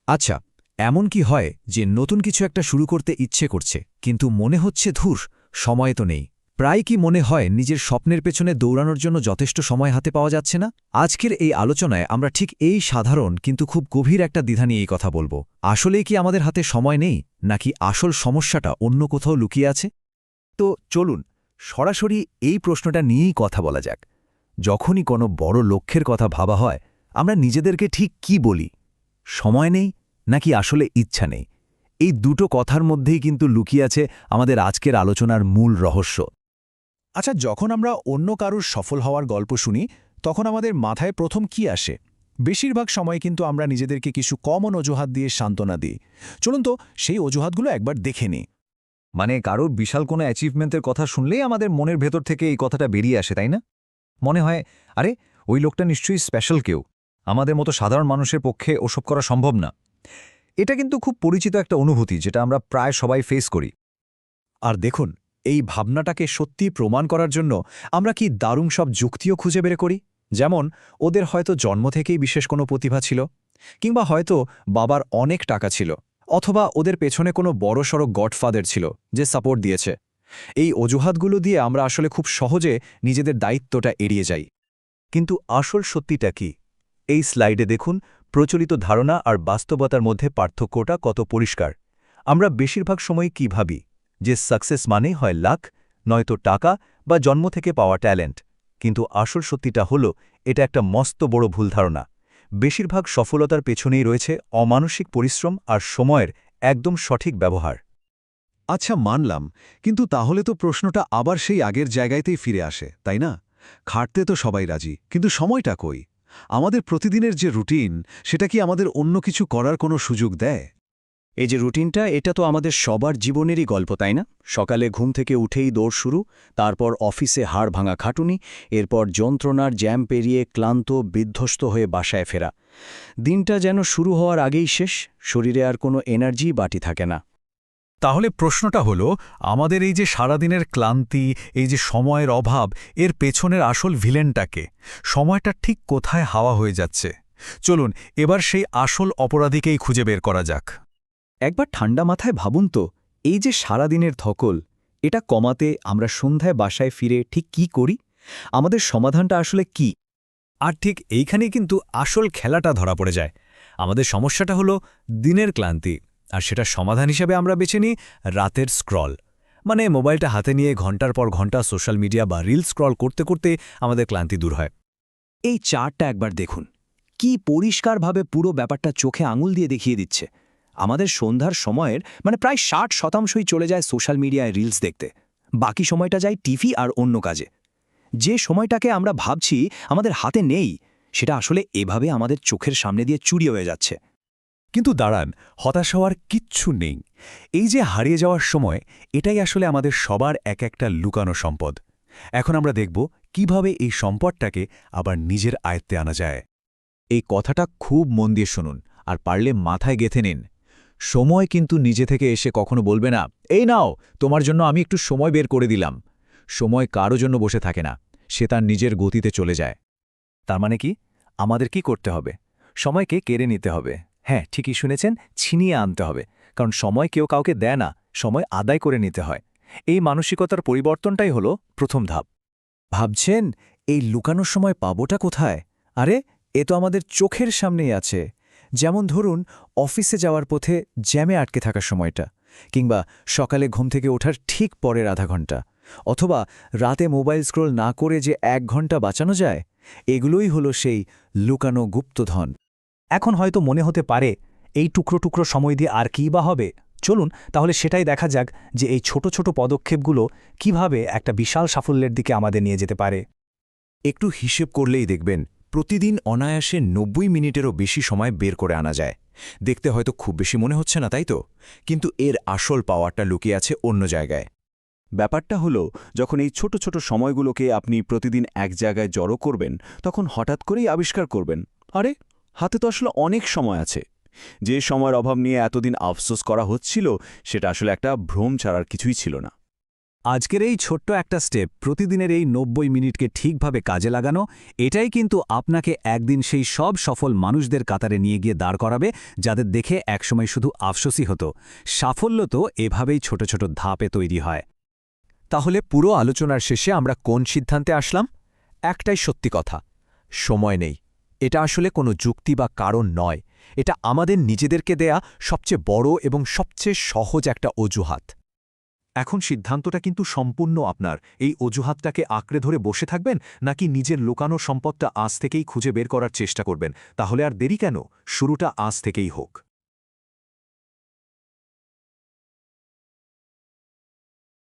আচ্ছা, এমন কি হয় যে নতুন কিছু একটা শুরু করতে ইচ্ছে করছে কিন্তু মনে হচ্ছে ধুর, সময় তো নেই। প্রায় কি মনে হয় নিজের স্বপ্নের পেছনে দৌড়ানোর জন্য যথেষ্ট সময় হাতে পাওয়া যাচ্ছে না? আজকের এই আলোচনায় আমরা ঠিক এই সাধারণ কিন্তু খুব গভীর একটা দ্বিধা নিয়ে এই কথা বলবো। আসলেই কি আমাদের হাতে সময় নেই, নাকি আসল সমস্যাটা অন্য কোথাও লুকিয়ে আছে? তো চলুন সরাসরি এই প্রশ্নটা নিয়েই কথা বলা যাক। যখনই কোনো বড় লক্ষ্যের কথা ভাবা হয়, আমরা নিজেদেরকে ঠিক কি বলি? সময় নেই নাকি আসলে ইচ্ছা নেই? এই দুটো কথার মধ্যেই কিন্তু লুকিয়ে আছে আমাদের আজকের আলোচনার মূল রহস্য। আচ্ছা, যখন আমরা অন্য কারুর সফল হওয়ার গল্প শুনি তখন আমাদের মাথায় প্রথম কি আসে? বেশিরভাগ সময় কিন্তু আমরা নিজেদেরকে কিছু কমন অজুহাত দিয়ে সান্ত্বনা দিই। চলুন তো সেই অজুহাতগুলো একবার দেখে নিই। মানে কারোর বিশাল কোনো অ্যাচিভমেন্টের কথা শুনলেই আমাদের মনের ভেতর থেকে এই কথাটা বেরিয়ে আসে, তাই না? মনে হয়, আরে ওই লোকটা নিশ্চয়ই স্পেশাল কেউ, আমাদের মতো সাধারণ মানুষের পক্ষে ওসব করা সম্ভব না। এটা কিন্তু খুব পরিচিত একটা অনুভূতি, যেটা আমরা প্রায় সবাই ফেস করি। আর দেখুন, এই ভাবনাটাকে সত্যি প্রমাণ করার জন্য আমরা কি দারুণ সব যুক্তিও খুঁজে বের করি। যেমন, ওদের হয়তো জন্ম থেকেই বিশেষ কোনো প্রতিভা ছিল, কিংবা হয়তো বাবার অনেক টাকা ছিল, অথবা ওদের পেছনে কোনো বড়সড় গডফাদার ছিল যে সাপোর্ট দিয়েছে। এই অজুহাতগুলো দিয়ে আমরা আসলে খুব সহজে নিজেদের দায়িত্বটা এড়িয়ে যাই। কিন্তু আসল সত্যিটা কি? এই স্লাইডে দেখুন, প্রচলিত ধারণা আর বাস্তবতার মধ্যে পার্থক্যটা কত পরিষ্কার। আমরা বেশিরভাগ সময় কি ভাবি? যে সাকসেস মানেই হয় লাক, নয়তো টাকা বা জন্ম থেকে পাওয়া ট্যালেন্ট। কিন্তু আসল সত্যিটা হলো, এটা একটা মস্ত বড় ভুল ধারণা। বেশিরভাগ সফলতার পেছনেই রয়েছে অমানসিক পরিশ্রম আর সময়ের একদম সঠিক ব্যবহার। আচ্ছা, মানলাম, কিন্তু তাহলে তো প্রশ্নটা আবার সেই আগের জায়গাতেই ফিরে আসে, তাই না? খাটতে তো সবাই রাজি, কিন্তু সময়টা কই? আমাদের প্রতিদিনের যে রুটিন, সেটা কি আমাদের অন্য কিছু করার কোনো সুযোগ দেয়? এই যে রুটিনটা, এটা তো আমাদের সবার জীবনেরই গল্প, তাই না? সকালে ঘুম থেকে উঠেই দৌড় শুরু, তারপর অফিসে হাড় ভাঙা খাটুনি, এরপর যন্ত্রণার জ্যাম পেরিয়ে ক্লান্ত বিধ্বস্ত হয়ে বাসায় ফেরা। দিনটা যেন শুরু হওয়ার আগেই শেষ, শরীরে আর কোনো এনার্জি বাটি থাকে না। তাহলে প্রশ্নটা হলো, আমাদের এই যে সারাদিনের ক্লান্তি, এই যে সময়ের অভাব, এর পেছনের আসল ভিলেনটাকে, সময়টা ঠিক কোথায় হাওয়া হয়ে যাচ্ছে? চলুন এবার সেই আসল অপরাধীকেই খুঁজে বের করা যাক। একবার ঠান্ডা মাথায় ভাবুন তো, এই যে সারাদিনের ধকল, এটা কমাতে আমরা সন্ধ্যায় বাসায় ফিরে ঠিক কি করি? আমাদের সমাধানটা আসলে কি? আর ঠিক এইখানেই কিন্তু আসল খেলাটা ধরা পড়ে যায়। আমাদের সমস্যাটা হলো দিনের ক্লান্তি, আর সেটা সমাধান হিসেবে আমরা বেছে নিই রাতের স্ক্রল। মানে মোবাইলটা হাতে নিয়ে ঘন্টার পর ঘন্টা সোশ্যাল মিডিয়া বা রিল স্ক্রল করতে করতে আমাদের ক্লান্তি দূর হয়। এই চার্টটা একবার দেখুন, কি পরিষ্কারভাবে পুরো ব্যাপারটা চোখে আঙুল দিয়ে দেখিয়ে দিচ্ছে। আমাদের সন্ধ্যার সময়ের প্রায় 60% চলে যায় সোশ্যাল মিডিয়ায় রিলস দেখতে, বাকি সময়টা যায় টিভি আর অন্য কাজে। যে সময়টাকে আমরা ভাবছি আমাদের হাতে নেই, সেটা আসলে এভাবে আমাদের চোখের সামনে দিয়ে চুরি হয়ে যাচ্ছে। কিন্তু দাঁড়ান, হতাশ হওয়ার কিচ্ছু নেই। এই যে হারিয়ে যাওয়ার সময়, এটাই আসলে আমাদের সবার এক একটা লুকানো সম্পদ। এখন আমরা দেখব কিভাবে এই সম্পদটাকে আবার নিজের আয়ত্তে আনা যায়। এই কথাটা খুব মন দিয়ে শুনুন, আর পারলে মাথায় গেঁথে নিন। সময় কিন্তু নিজে থেকে এসে কখনো বলবে না, এই নাও, তোমার জন্য আমি একটু সময় বের করে দিলাম। সময় কারো জন্য বসে থাকে না, সে তার নিজের গতিতে চলে যায়। তার মানে কি? আমাদের কি করতে হবে? সময়কে কেড়ে নিতে হবে। হ্যাঁ, ঠিকই শুনেছেন, ছিনিয়ে আনতে হবে। কারণ সময় কেউ কাউকে দেয় না, সময় আদায় করে নিতে হয়। এই মানসিকতার পরিবর্তনটাই হলো প্রথম ধাপ। ভাবছেন এই লুকানোর সময় পাবোটা কোথায়? আরে, এ তো আমাদের চোখের সামনেই আছে। যেমন ধরুন, অফিসে যাওয়ার পথে জ্যামে আটকে থাকার সময়টা, কিংবা সকালে ঘুম থেকে ওঠার ঠিক পরের আধা ঘন্টা, অথবা রাতে মোবাইল স্ক্রোল না করে যে 1 ঘন্টা বাঁচানো যায়। এগুলোই হলো সেই লুকানো গুপ্তধন। এখন হয়তো মনে হতে পারে, এই টুকরো টুকরো সময় দিয়ে আর কী বা হবে? চলুন তাহলে সেটাই দেখা যাক, যে এই ছোট ছোট পদক্ষেপগুলো কিভাবে একটা বিশাল সাফল্যের দিকে আমাদের নিয়ে যেতে পারে। একটু হিসেব করলেই দেখবেন, প্রতিদিন অনায়াসে 90 মিনিটেরও বেশি সময় বের করে আনা যায়। দেখতে হয়তো খুব বেশি মনে হচ্ছে না, তাই তো? কিন্তু এর আসল পাওয়ারটা লুকিয়ে আছে অন্য জায়গায়। ব্যাপারটা হলো, যখন এই ছোট ছোট সময়গুলোকে আপনি প্রতিদিন এক জায়গায় জড়ো করবেন, তখন হঠাৎ করেই আবিষ্কার করবেন, আরে, হাতে তো আসলে অনেক সময় আছে। যে সময়ের অভাব নিয়ে এতদিন আফসোস করা হচ্ছিল, সেটা আসলে একটা ভ্রম ছাড়ার কিছুই ছিল না। আজকের এই ছোট্ট একটা স্টেপ, প্রতিদিনের এই ৯০ মিনিটকে ঠিকভাবে কাজে লাগানো, এটাই কিন্তু আপনাকে একদিন সেই সব সফল মানুষদের কাতারে নিয়ে গিয়ে দাঁড় করাবে, যাদের দেখে একসময় শুধু আফসোসই হতো। সাফল্য তো এভাবেই ছোট ছোট ধাপে তৈরি হয়। তাহলে পুরো আলোচনার শেষে আমরা কোন সিদ্ধান্তে আসলাম? একটাই সত্যি কথা, সময় নেই। এটা আসলে কোনো যুক্তি বা কারণ নয়, এটা আমাদের নিজেদেরকে দেয়া সবচেয়ে বড় এবং সবচেয়ে সহজ একটা অজুহাত। এখন সিদ্ধান্তটা কিন্তু সম্পূর্ণ আপনার। এই অজুহাতটাকে আঁকড়ে ধরে বসে থাকবেন, নাকি নিজের লুকানো সম্পদটা আজ থেকেই খুঁজে বের করার চেষ্টা করবেন? তাহলে আর দেরি কেন? শুরুটা আজ থেকেই হোক।